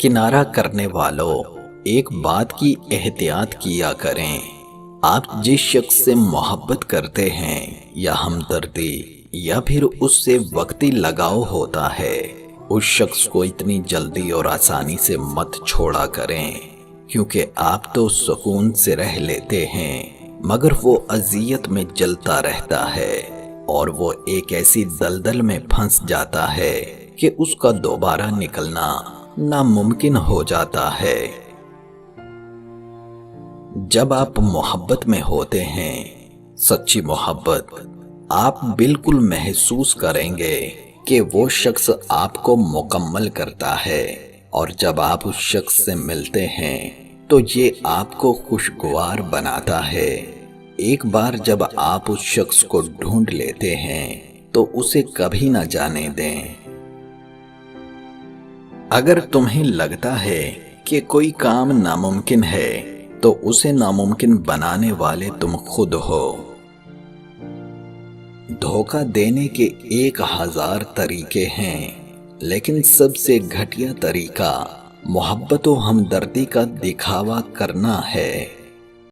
کنارہ کرنے والوں، ایک بات کی احتیاط کیا کریں۔ آپ جس شخص سے محبت کرتے ہیں یا ہمدردی یا پھر اس سے وقتی لگاؤ ہوتا ہے، اس شخص کو اتنی جلدی اور آسانی سے مت چھوڑا کریں، کیونکہ آپ تو سکون سے رہ لیتے ہیں مگر وہ اذیت میں جلتا رہتا ہے اور وہ ایک ایسی دلدل میں پھنس جاتا ہے کہ اس کا دوبارہ نکلنا ناممکن ہو جاتا ہے۔ جب آپ محبت میں ہوتے ہیں، سچی محبت، آپ بالکل محسوس کریں گے کہ وہ شخص آپ کو مکمل کرتا ہے، اور جب آپ اس شخص سے ملتے ہیں تو یہ آپ کو خوشگوار بناتا ہے۔ ایک بار جب آپ اس شخص کو ڈھونڈ لیتے ہیں تو اسے کبھی نہ جانے دیں۔ اگر تمہیں لگتا ہے کہ کوئی کام ناممکن ہے تو اسے ناممکن بنانے والے تم خود ہو۔ دھوکہ دینے کے 1000 طریقے ہیں، لیکن سب سے گھٹیا طریقہ محبت و ہمدردی کا دکھاوا کرنا ہے۔